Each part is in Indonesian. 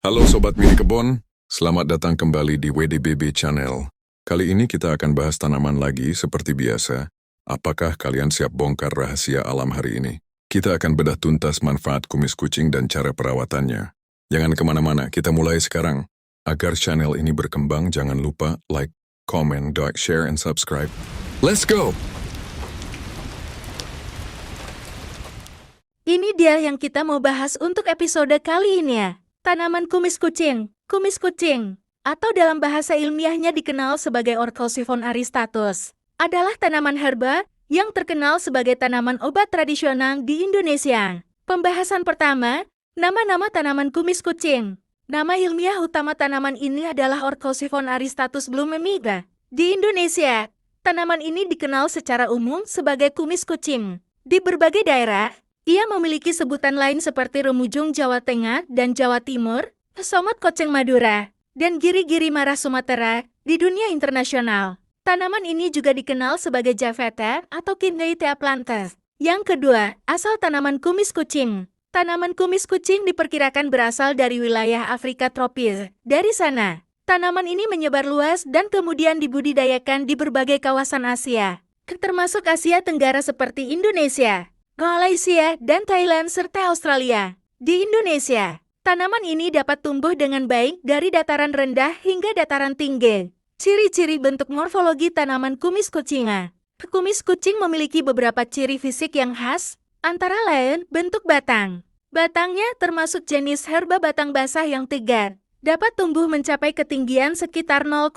Halo Sobat Mini Kebon, selamat datang kembali di WDBB Channel. Kali ini kita akan bahas tanaman lagi seperti biasa. Apakah kalian siap bongkar rahasia alam hari ini? Kita akan bedah tuntas manfaat kumis kucing dan cara perawatannya. Jangan kemana-mana, kita mulai sekarang. Agar channel ini berkembang, jangan lupa like, comment, share, and subscribe. Let's go! Ini dia yang kita mau bahas untuk episode kali ini ya. Tanaman kumis kucing. Kumis kucing, atau dalam bahasa ilmiahnya dikenal sebagai Orthosiphon aristatus, adalah tanaman herba yang terkenal sebagai tanaman obat tradisional di Indonesia. Pembahasan pertama, nama-nama tanaman kumis kucing. Nama ilmiah utama tanaman ini adalah Orthosiphon aristatus blumemida. Di Indonesia, tanaman ini dikenal secara umum sebagai kumis kucing. Di berbagai daerah, ia memiliki sebutan lain seperti Remujung Jawa Tengah dan Jawa Timur, Somot Koceng Madura, dan Giri-giri Marah Sumatera. Di dunia internasional, tanaman ini juga dikenal sebagai Javeta atau Kindaitea plantae. Yang kedua, asal tanaman kumis kucing. Tanaman kumis kucing diperkirakan berasal dari wilayah Afrika tropis. Dari sana, tanaman ini menyebar luas dan kemudian dibudidayakan di berbagai kawasan Asia, termasuk Asia Tenggara seperti Indonesia, Malaysia, dan Thailand, serta Australia. Di Indonesia, tanaman ini dapat tumbuh dengan baik dari dataran rendah hingga dataran tinggi. Ciri-ciri bentuk morfologi tanaman kumis kucing. Kumis kucing memiliki beberapa ciri fisik yang khas, antara lain bentuk batang. Batangnya termasuk jenis herba batang basah yang tegar, dapat tumbuh mencapai ketinggian sekitar 0,5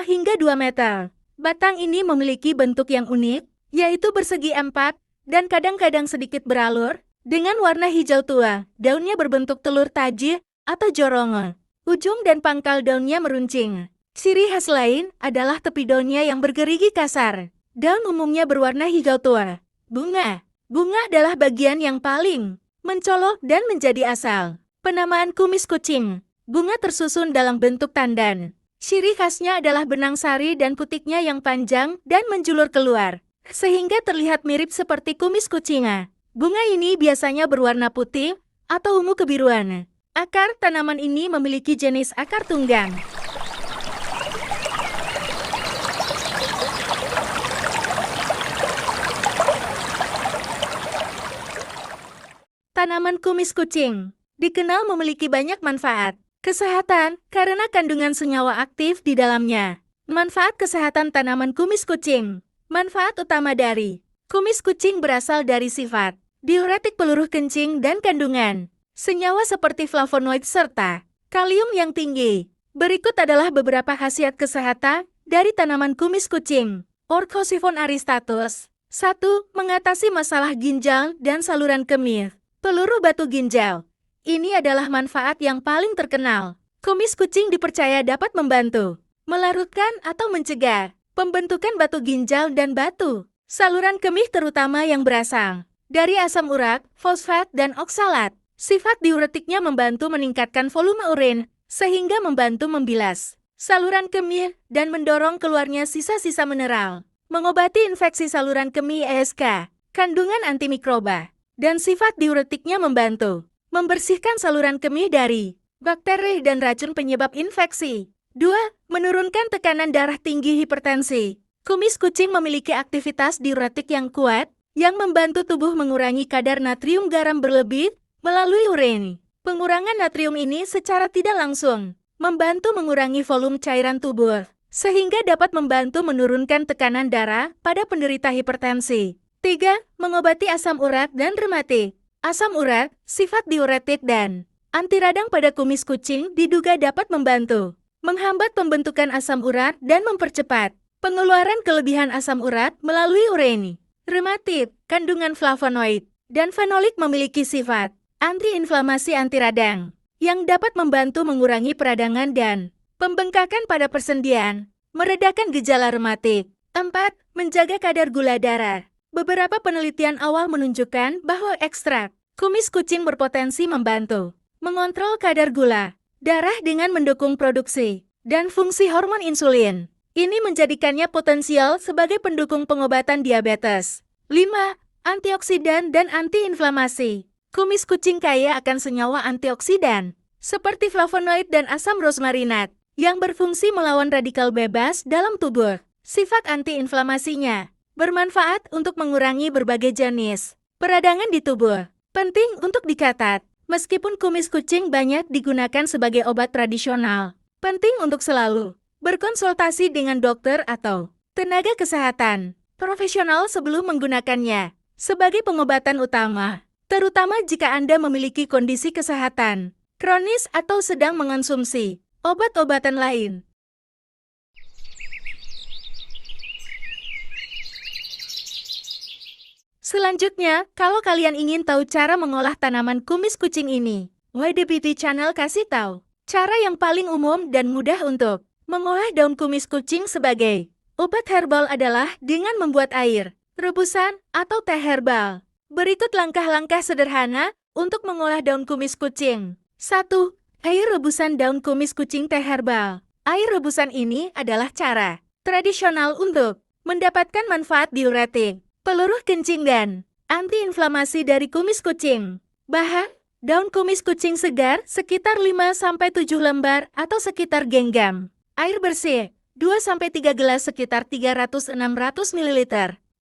hingga 2 meter. Batang ini memiliki bentuk yang unik, yaitu bersegi empat, dan kadang-kadang sedikit beralur, dengan warna hijau tua. Daunnya berbentuk telur taji atau jorong. Ujung dan pangkal daunnya meruncing. Ciri khas lain adalah tepi daunnya yang bergerigi kasar. Daun umumnya berwarna hijau tua. Bunga adalah bagian yang paling mencolok dan menjadi asal penamaan kumis kucing. Bunga tersusun dalam bentuk tandan. Ciri khasnya adalah benang sari dan putiknya yang panjang dan menjulur keluar, sehingga terlihat mirip seperti kumis kucing. Bunga ini biasanya berwarna putih atau ungu kebiruan. Akar tanaman ini memiliki jenis akar tunggang. Tanaman kumis kucing dikenal memiliki banyak manfaat. Kesehatan, karena kandungan senyawa aktif di dalamnya. Manfaat kesehatan tanaman kumis kucing. Manfaat utama dari kumis kucing berasal dari sifat diuretik peluruh kencing dan kandungan senyawa seperti flavonoid serta kalium yang tinggi. Berikut adalah beberapa khasiat kesehatan dari tanaman kumis kucing. Orthosiphon aristatus. 1. Mengatasi masalah ginjal dan saluran kemih. Peluru batu ginjal. Ini adalah manfaat yang paling terkenal. Kumis kucing dipercaya dapat membantu melarutkan atau mencegah pembentukan batu ginjal dan batu saluran kemih, terutama yang berasal dari asam urat, fosfat, dan oksalat. Sifat diuretiknya membantu meningkatkan volume urin, sehingga membantu membilas saluran kemih dan mendorong keluarnya sisa-sisa mineral. Mengobati infeksi saluran kemih (ESK), kandungan antimikroba, dan sifat diuretiknya membantu membersihkan saluran kemih dari bakteri dan racun penyebab infeksi. 2. Menurunkan tekanan darah tinggi hipertensi. Kumis kucing memiliki aktivitas diuretik yang kuat, yang membantu tubuh mengurangi kadar natrium garam berlebih melalui urin. Pengurangan natrium ini secara tidak langsung membantu mengurangi volume cairan tubuh, sehingga dapat membantu menurunkan tekanan darah pada penderita hipertensi. 3. Mengobati asam urat dan rematik. Asam urat, sifat diuretik dan anti radang pada kumis kucing diduga dapat membantu menghambat pembentukan asam urat dan mempercepat pengeluaran kelebihan asam urat melalui urin. Rematik, kandungan flavonoid dan fenolik memiliki sifat anti-inflamasi anti radang yang dapat membantu mengurangi peradangan dan pembengkakan pada persendian, meredakan gejala rematik. 4. Menjaga kadar gula darah. Beberapa penelitian awal menunjukkan bahwa ekstrak kumis kucing berpotensi membantu mengontrol kadar gula darah dengan mendukung produksi dan fungsi hormon insulin. Ini menjadikannya potensial sebagai pendukung pengobatan diabetes. 5. Antioksidan dan antiinflamasi. Kumis kucing kaya akan senyawa antioksidan, seperti flavonoid dan asam rosmarinat, yang berfungsi melawan radikal bebas dalam tubuh. Sifat antiinflamasinya bermanfaat untuk mengurangi berbagai jenis peradangan di tubuh. Penting untuk dicatat, meskipun kumis kucing banyak digunakan sebagai obat tradisional, penting untuk selalu berkonsultasi dengan dokter atau tenaga kesehatan profesional sebelum menggunakannya sebagai pengobatan utama, terutama jika Anda memiliki kondisi kesehatan kronis atau sedang mengonsumsi obat-obatan lain. Selanjutnya, kalau kalian ingin tahu cara mengolah tanaman kumis kucing ini, WDBT Channel kasih tahu cara yang paling umum dan mudah untuk mengolah daun kumis kucing sebagai obat herbal adalah dengan membuat air rebusan atau teh herbal. Berikut langkah-langkah sederhana untuk mengolah daun kumis kucing. 1. Air rebusan daun kumis kucing teh herbal. Air rebusan ini adalah cara tradisional untuk mendapatkan manfaat diuretik, peluruh kencing dan antiinflamasi dari kumis kucing. Bahan: daun kumis kucing segar sekitar 5-7 lembar atau sekitar genggam. Air bersih 2-3 gelas sekitar 300-600 ml.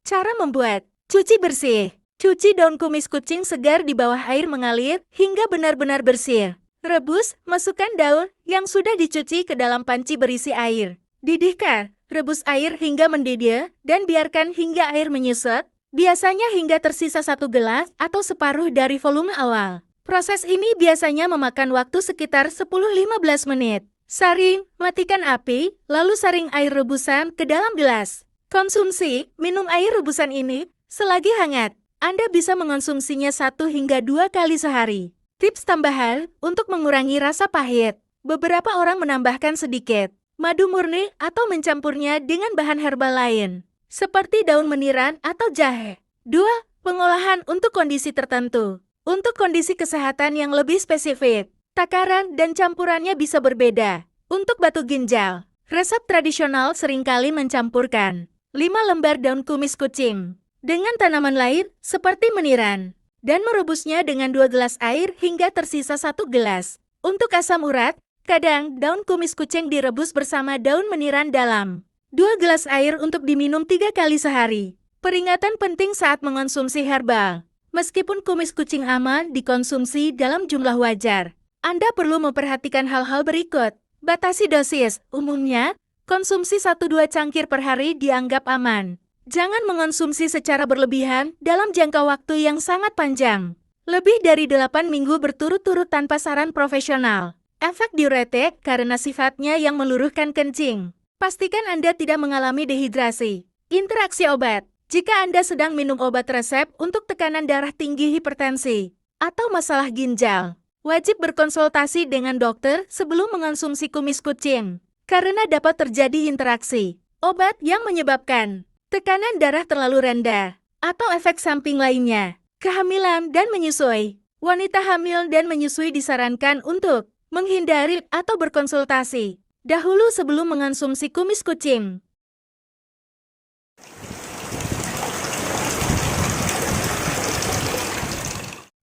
Cara membuat: cuci bersih. Cuci daun kumis kucing segar di bawah air mengalir hingga benar-benar bersih. Rebus, masukkan daun yang sudah dicuci ke dalam panci berisi air. Didihkan, rebus air hingga mendidih dan biarkan hingga air menyusut, biasanya hingga tersisa 1 gelas atau separuh dari volume awal. Proses ini biasanya memakan waktu sekitar 10-15 menit. Saring, matikan api, lalu saring air rebusan ke dalam gelas. Konsumsi, minum air rebusan ini selagi hangat. Anda bisa mengonsumsinya 1 hingga 2 kali sehari. Tips tambahan untuk mengurangi rasa pahit. Beberapa orang menambahkan sedikit madu murni atau mencampurnya dengan bahan herbal lain, seperti daun meniran atau jahe. 2. Pengolahan untuk kondisi tertentu. Untuk kondisi kesehatan yang lebih spesifik, takaran dan campurannya bisa berbeda. Untuk batu ginjal, resep tradisional seringkali mencampurkan 5 lembar daun kumis kucing dengan tanaman lain seperti meniran dan merebusnya dengan 2 gelas air hingga tersisa 1 gelas. Untuk asam urat, kadang daun kumis kucing direbus bersama daun meniran dalam 2 gelas air untuk diminum 3 kali sehari. Peringatan penting saat mengonsumsi herbal. Meskipun kumis kucing aman dikonsumsi dalam jumlah wajar, Anda perlu memperhatikan hal-hal berikut. Batasi dosis. Umumnya, konsumsi 1-2 cangkir per hari dianggap aman. Jangan mengonsumsi secara berlebihan dalam jangka waktu yang sangat panjang. Lebih dari 8 minggu berturut-turut tanpa saran profesional. Efek diuretik karena sifatnya yang meluruhkan kencing. Pastikan Anda tidak mengalami dehidrasi. Interaksi obat. Jika Anda sedang minum obat resep untuk tekanan darah tinggi, hipertensi, atau masalah ginjal, wajib berkonsultasi dengan dokter sebelum mengonsumsi kumis kucing, karena dapat terjadi interaksi obat yang menyebabkan tekanan darah terlalu rendah, atau efek samping lainnya. Kehamilan dan menyusui. Wanita hamil dan menyusui disarankan untuk menghindari atau berkonsultasi dahulu sebelum mengonsumsi kumis kucing.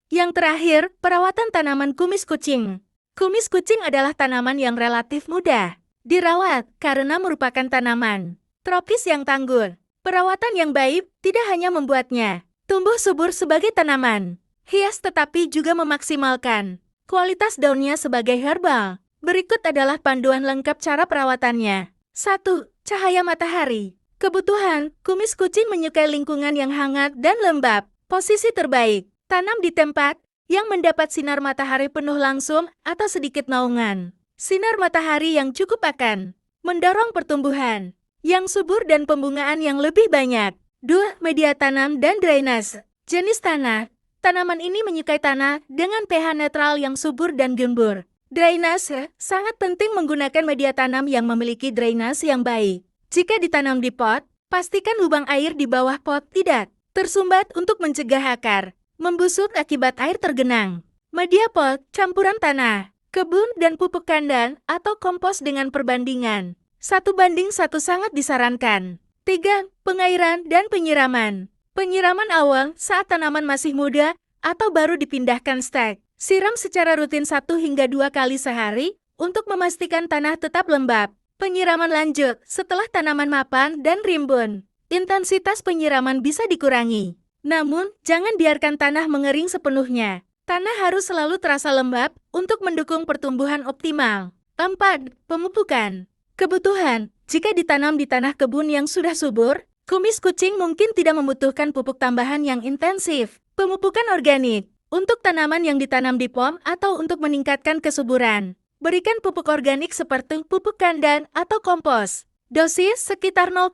Yang terakhir, perawatan tanaman kumis kucing. Kumis kucing adalah tanaman yang relatif mudah dirawat karena merupakan tanaman tropis yang tangguh. Perawatan yang baik tidak hanya membuatnya tumbuh subur sebagai tanaman hias tetapi juga memaksimalkan kualitas daunnya sebagai herbal. Berikut adalah panduan lengkap cara perawatannya. 1. Cahaya matahari. Kebutuhan, kumis kucing menyukai lingkungan yang hangat dan lembab. Posisi terbaik, tanam di tempat yang mendapat sinar matahari penuh langsung atau sedikit naungan. Sinar matahari yang cukup akan mendorong pertumbuhan yang subur dan pembungaan yang lebih banyak. 2. Media tanam dan drainase. Jenis tanah. Tanaman ini menyukai tanah dengan pH netral yang subur dan gembur. Drainase. Sangat penting menggunakan media tanam yang memiliki drainase yang baik. Jika ditanam di pot, pastikan lubang air di bawah pot tidak tersumbat untuk mencegah akar membusuk akibat air tergenang. Media pot, campuran tanah, kebun dan pupuk kandang atau kompos dengan perbandingan 1:1 sangat disarankan. 3. Pengairan dan penyiraman. Penyiraman awal saat tanaman masih muda atau baru dipindahkan stek. Siram secara rutin 1 hingga 2 kali sehari untuk memastikan tanah tetap lembab. Penyiraman lanjut setelah tanaman mapan dan rimbun. Intensitas penyiraman bisa dikurangi. Namun, jangan biarkan tanah mengering sepenuhnya. Tanah harus selalu terasa lembab untuk mendukung pertumbuhan optimal. 4. Pemupukan. Kebutuhan. Jika ditanam di tanah kebun yang sudah subur, kumis kucing mungkin tidak membutuhkan pupuk tambahan yang intensif. Pemupukan organik. Untuk tanaman yang ditanam di pom atau untuk meningkatkan kesuburan, berikan pupuk organik seperti pupuk kandang atau kompos. Dosis sekitar 0,5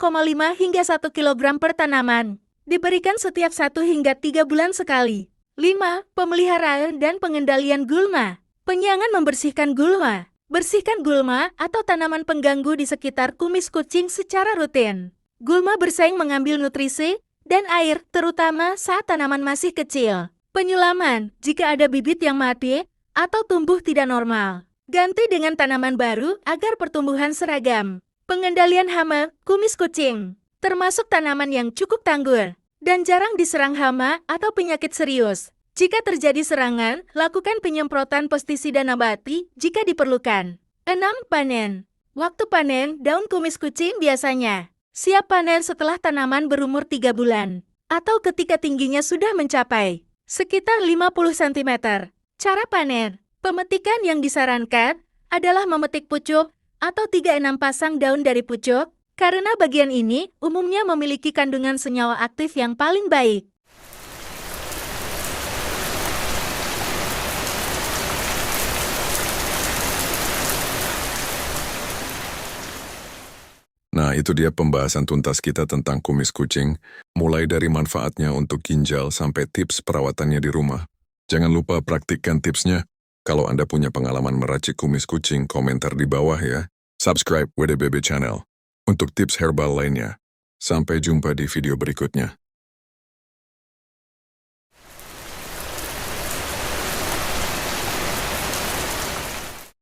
hingga 1 kg per tanaman. Diberikan setiap 1 hingga 3 bulan sekali. 5. Pemeliharaan dan pengendalian gulma. Penyiangan membersihkan gulma. Bersihkan gulma atau tanaman pengganggu di sekitar kumis kucing secara rutin. Gulma bersaing mengambil nutrisi dan air, terutama saat tanaman masih kecil. Penyulaman, jika ada bibit yang mati atau tumbuh tidak normal. Ganti dengan tanaman baru agar pertumbuhan seragam. Pengendalian hama kumis kucing, termasuk tanaman yang cukup tangguh dan jarang diserang hama atau penyakit serius. Jika terjadi serangan, lakukan penyemprotan pestisida nabati jika diperlukan. 6. Panen. Waktu panen daun kumis kucing biasanya siap panen setelah tanaman berumur 3 bulan atau ketika tingginya sudah mencapai sekitar 50 cm. Cara panen. Pemetikan yang disarankan adalah memetik pucuk atau 3-6 pasang daun dari pucuk, karena bagian ini umumnya memiliki kandungan senyawa aktif yang paling baik. Nah, itu dia pembahasan tuntas kita tentang kumis kucing, mulai dari manfaatnya untuk ginjal sampai tips perawatannya di rumah. Jangan lupa praktikkan tipsnya. Kalau Anda punya pengalaman meracik kumis kucing, komentar di bawah ya. Subscribe WDBB Channel untuk tips herbal lainnya. Sampai jumpa di video berikutnya.